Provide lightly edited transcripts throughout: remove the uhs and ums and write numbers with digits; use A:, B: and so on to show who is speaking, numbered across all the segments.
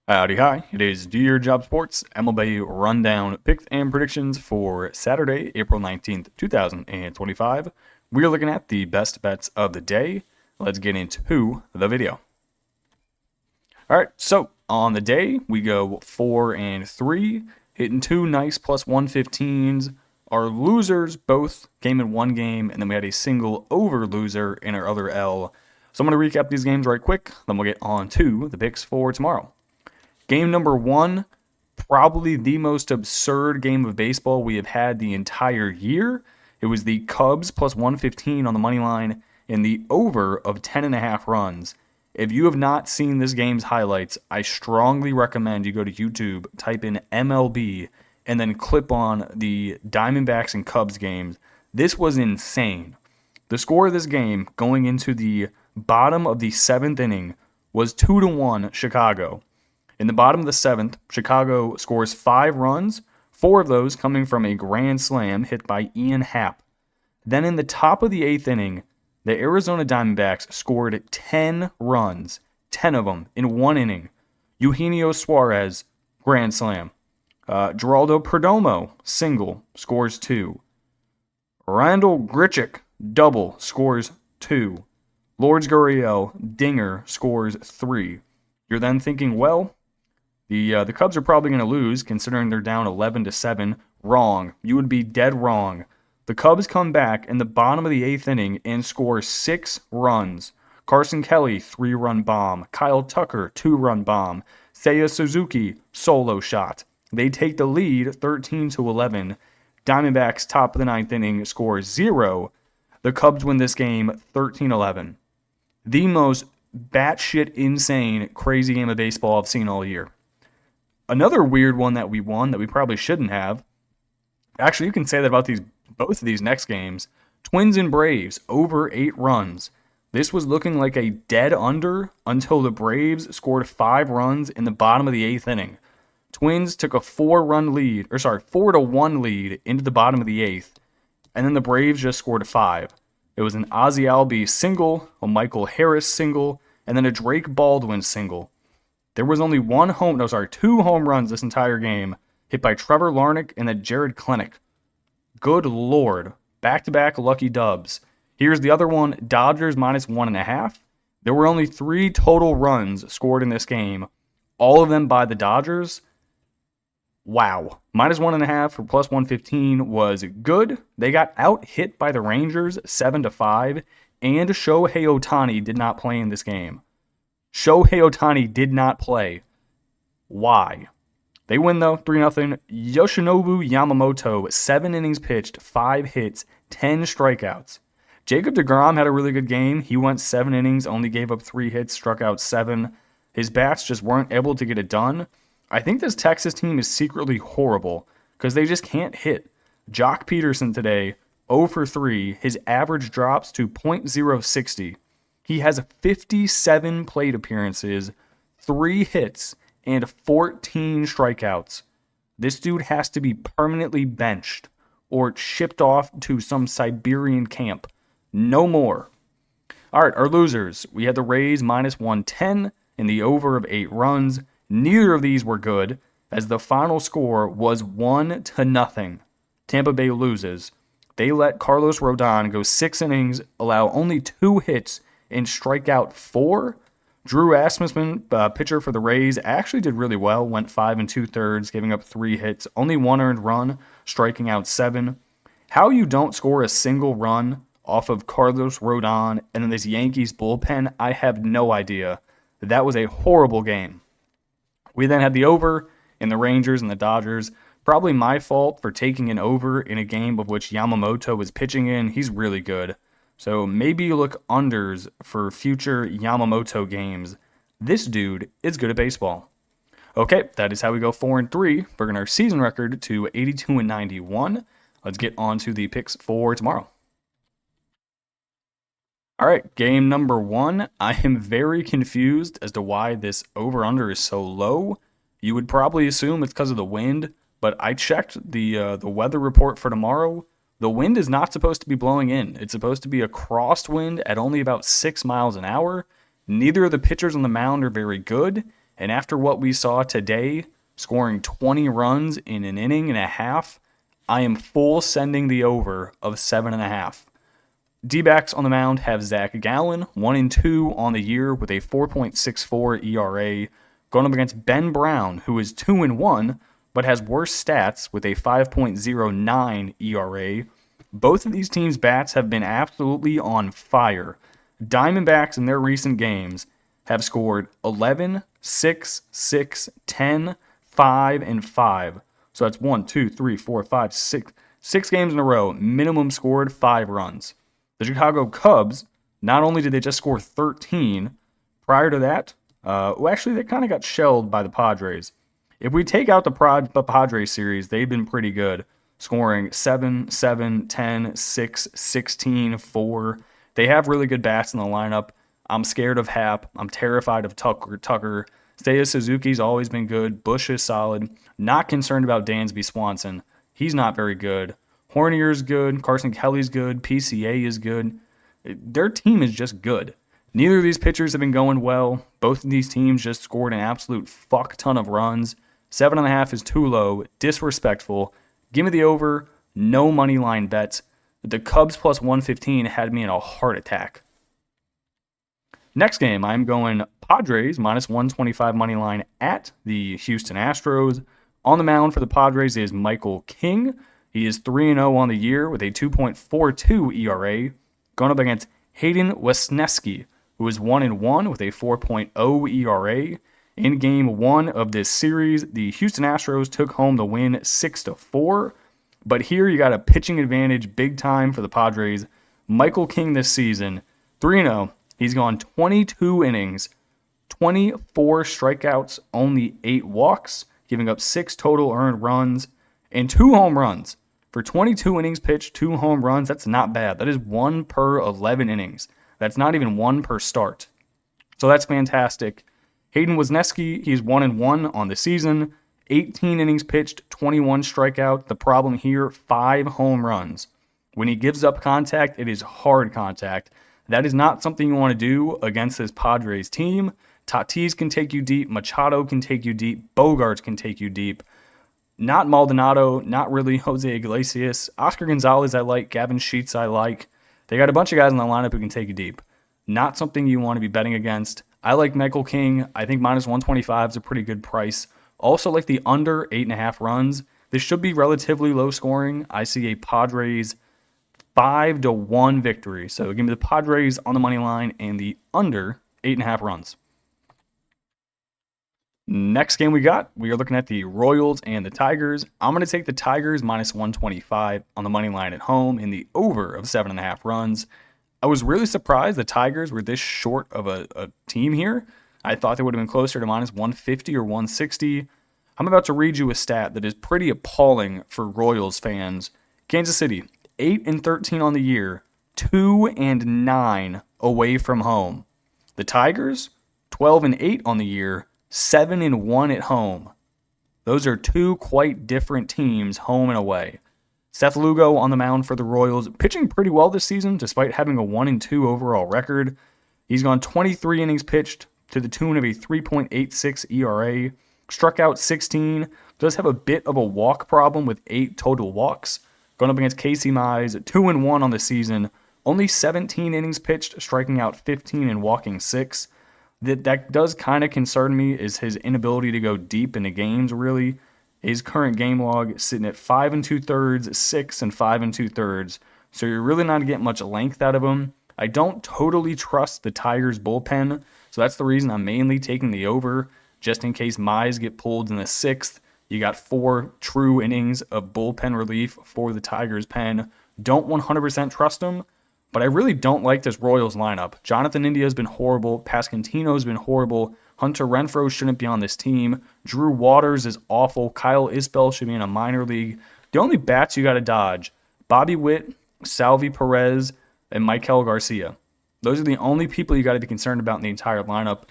A: Howdy, hi. It is Do Your Job Sports MLB Rundown Picks and Predictions for Saturday, April 19th, 2025. We're looking at the best bets of the day. Let's get into the video. All right, so on the day, we go 4 and 3, hitting two nice plus 115s. Our losers both came in one game, and then we had a single over loser in our other L. So I'm going to recap these games right quick, then we'll get on to the picks for tomorrow. Game number 1, probably the most absurd game of baseball we have had the entire year. It was the Cubs plus 115 on the money line and the over of 10.5 runs. If you have not seen this game's highlights, I strongly recommend you go to YouTube, type in MLB, and then clip on the Diamondbacks and Cubs games. This was insane. The score of this game going into the bottom of the 7th inning was 2-1 Chicago. In the bottom of the 7th, Chicago scores 5 runs, 4 of those coming from a grand slam hit by Ian Happ. Then in the top of the 8th inning, the Arizona Diamondbacks scored 10 runs, 10 of them in one inning. Eugenio Suarez, grand slam. Geraldo Perdomo, single, scores 2. Randall Grichuk, double, scores 2. Lourdes Gurriel, dinger, scores 3. You're then thinking, well, the Cubs are probably going to lose, considering they're down 11-7. Wrong. You would be dead wrong. The Cubs come back in the bottom of the 8th inning and score 6 runs. Carson Kelly, 3-run bomb. Kyle Tucker, 2-run bomb. Seiya Suzuki, solo shot. They take the lead 13-11. Diamondbacks top of the 9th inning scores 0. The Cubs win this game 13-11. The most batshit insane, crazy game of baseball I've seen all year. Another weird one that we won that we probably shouldn't have. Actually, you can say that about both of these next games. Twins and Braves, over 8 runs. This was looking like a dead under until the Braves scored 5 runs in the bottom of the 8th inning. Twins took a 4-1 lead into the bottom of the 8th, and then the Braves just scored 5. It was an Ozzie Albies single, a Michael Harris single, and then a Drake Baldwin single. There was only 2 home runs this entire game, hit by Trevor Larnach and then Jared Klenick. Good Lord. Back-to-back lucky dubs. Here's the other one, Dodgers minus 1.5. There were only 3 total runs scored in this game, all of them by the Dodgers. Wow. Minus 1.5 for plus 115 was good. They got out-hit by the Rangers 7-5, and Shohei Ohtani did not play in this game. Shohei Ohtani did not play. Why? They win, though, 3-0. Yoshinobu Yamamoto, 7 innings pitched, 5 hits, 10 strikeouts. Jacob deGrom had a really good game. He went 7 innings, only gave up 3 hits, struck out 7. His bats just weren't able to get it done. I think this Texas team is secretly horrible because they just can't hit. Jock Peterson today, 0 for 3. His average drops to .060. He has 57 plate appearances, 3 hits, and 14 strikeouts. This dude has to be permanently benched or shipped off to some Siberian camp. No more. All right, our losers. We had the Rays minus 110 and the over of 8 runs. Neither of these were good, as the final score was 1-0. Tampa Bay loses. They let Carlos Rodon go 6 innings, allow only 2 hits, and strike out 4. Drew Asmusson, pitcher for the Rays, actually did really well. Went 5 2/3, giving up 3 hits, only 1 earned run, striking out 7. How you don't score a single run off of Carlos Rodon and then this Yankees bullpen, I have no idea. That was a horrible game. We then had the over in the Rangers and the Dodgers. Probably my fault for taking an over in a game of which Yamamoto was pitching in. He's really good. So maybe you look unders for future Yamamoto games. This dude is good at baseball. Okay, that is how we go 4 and 3, bringing our season record to 82 and 91. Let's get on to the picks for tomorrow. All right, game number 1. I am very confused as to why this over-under is so low. You would probably assume it's because of the wind, but I checked the weather report for tomorrow. The wind is not supposed to be blowing in. It's supposed to be a crosswind at only about 6 miles an hour. Neither of the pitchers on the mound are very good, And after what we saw today, scoring 20 runs in an inning and a half, I am full sending the over of 7.5. D-backs on the mound have Zach Gallen, 1-2 on the year with a 4.64 ERA, going up against Ben Brown, who is 2-1, but has worse stats with a 5.09 ERA. Both of these teams' bats have been absolutely on fire. Diamondbacks in their recent games have scored 11, 6, 6, 10, 5, and 5. So that's 1, 2, 3, 4, 5, 6. 6 games in a row, minimum scored 5 runs. The Chicago Cubs, not only did they just score 13, prior to that, actually they kind of got shelled by the Padres. If we take out the Padres series, they've been pretty good, scoring 7, 7, 10, 6, 16, 4. They have really good bats in the lineup. I'm scared of Happ. I'm terrified of Tucker. Seiya Suzuki's always been good. Bush is solid. Not concerned about Dansby Swanson. He's not very good. Hornier's good. Carson Kelly's good. PCA is good. Their team is just good. Neither of these pitchers have been going well. Both of these teams just scored an absolute fuck ton of runs. 7.5 is too low. Disrespectful. Give me the over. No money line bets. The Cubs plus 115 had me in a heart attack. Next game, I'm going Padres minus 125 money line at the Houston Astros. On the mound for the Padres is Michael King. He is 3-0 on the year with a 2.42 ERA, going up against Hayden Wesneski, who is 1-1 with a 4.0 ERA. In Game 1 of this series, the Houston Astros took home the win 6-4. But here you got a pitching advantage big time for the Padres. Michael King this season, 3-0. He's gone 22 innings, 24 strikeouts, only 8 walks, giving up 6 total earned runs, and 2 home runs. For 22 innings pitched, 2 home runs, that's not bad. That is 1 per 11 innings. That's not even 1 per start. So that's fantastic. Hayden Wesneski, he's 1-1 on the season. 18 innings pitched, 21 strikeout. The problem here, 5 home runs. When he gives up contact, it is hard contact. That is not something you want to do against this Padres team. Tatis can take you deep. Machado can take you deep. Bogarts can take you deep. Not Maldonado, not really Jose Iglesias. Oscar Gonzalez I like. Gavin Sheets I like. They got a bunch of guys in the lineup who can take you deep. Not something you want to be betting against. I like Michael King. I think minus 125 is a pretty good price. Also like the under 8.5 runs. This should be relatively low scoring. I see a Padres 5-1 victory. So give me the Padres on the money line and the under 8.5 runs. Next game we are looking at the Royals and the Tigers. I'm going to take the Tigers minus 125 on the money line at home in the over of 7.5 runs. I was really surprised the Tigers were this short of a team here. I thought they would have been closer to minus 150 or 160. I'm about to read you a stat that is pretty appalling for Royals fans. Kansas City, 8-13 on the year, 2-9 away from home. The Tigers, 12-8 on the year, 7-1 at home. Those are 2 quite different teams, home and away. Seth Lugo on the mound for the Royals, pitching pretty well this season despite having a 1-2 overall record. He's gone 23 innings pitched to the tune of a 3.86 ERA, struck out 16, does have a bit of a walk problem with 8 total walks. Going up against Casey Mize, 2-1 on the season, only 17 innings pitched, striking out 15 and walking 6. That does kind of concern me is his inability to go deep into games, really. His current game log is sitting at 5 2/3, 6 and 5 2/3. So you're really not getting much length out of him. I don't totally trust the Tigers bullpen, so that's the reason I'm mainly taking the over, just in case Mize get pulled in the 6th. You got 4 true innings of bullpen relief for the Tigers pen. Don't 100% trust him, but I really don't like this Royals lineup. Jonathan India has been horrible. Pasquantino's been horrible. Hunter Renfroe shouldn't be on this team. Drew Waters is awful. Kyle Isbell should be in a minor league. The only bats you got to dodge, Bobby Witt, Salvi Perez, and Michael Garcia. Those are the only people you got to be concerned about in the entire lineup.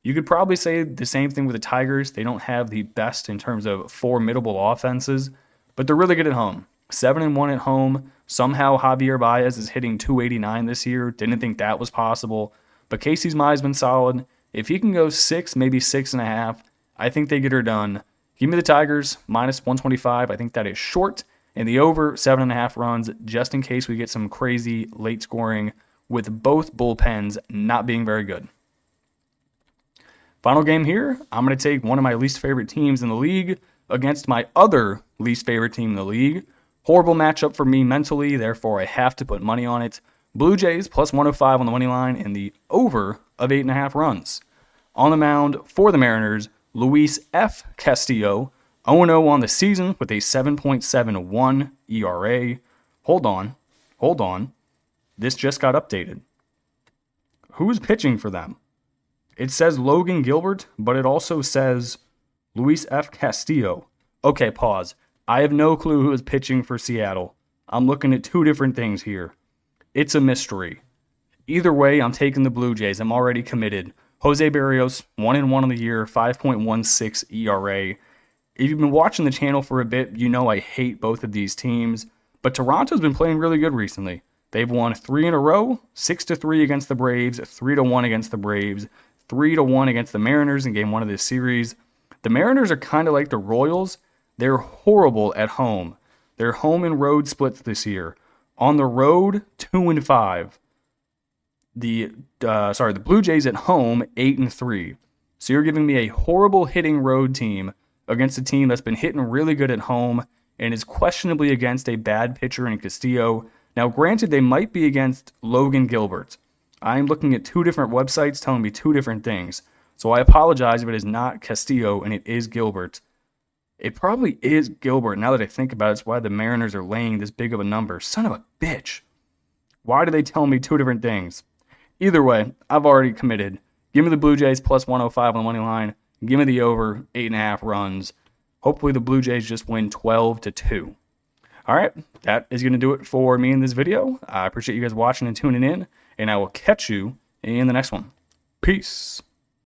A: You could probably say the same thing with the Tigers. They don't have the best in terms of formidable offenses, but they're really good at home. 7-1 at home. Somehow Javier Baez is hitting 289 this year. Didn't think that was possible. But Casey Mize been solid. If he can go 6, maybe 6.5, I think they get her done. Give me the Tigers, minus 125. I think that is short. And the over 7.5 runs, just in case we get some crazy late scoring with both bullpens not being very good. Final game here, I'm going to take one of my least favorite teams in the league against my other least favorite team in the league. Horrible matchup for me mentally, therefore I have to put money on it. Blue Jays plus 105 on the money line and the over of 8.5 runs. On the mound for the Mariners, Luis F. Castillo, 0-0 on the season with a 7.71 ERA. Hold on. This just got updated. Who's pitching for them? It says Logan Gilbert, but it also says Luis F. Castillo. Okay, pause. I have no clue who is pitching for Seattle. I'm looking at two different things here. It's a mystery. Either way, I'm taking the Blue Jays. I'm already committed. Jose Barrios, 1-1 on the year, 5.16 ERA. If you've been watching the channel for a bit, you know I hate both of these teams. But Toronto's been playing really good recently. They've won 3 in a row, 6-3 against the Braves, 3-1 against the Braves, 3-1 against the Mariners in Game 1 of this series. The Mariners are kind of like the Royals. They're horrible at home. Their home and road splits this year. On the road, 2-5. The Blue Jays at home, 8-3. So you're giving me a horrible hitting road team against a team that's been hitting really good at home and is questionably against a bad pitcher in Castillo. Now, granted, they might be against Logan Gilbert. I'm looking at two different websites telling me two different things. So I apologize if it is not Castillo and it is Gilbert. It probably is Gilbert. Now that I think about it, it's why the Mariners are laying this big of a number. Son of a bitch. Why do they tell me two different things? Either way, I've already committed. Give me the Blue Jays plus 105 on the money line. Give me the over 8.5 runs. Hopefully the Blue Jays just win 12-2. All right, that is going to do it for me in this video. I appreciate you guys watching and tuning in, and I will catch you in the next one. Peace.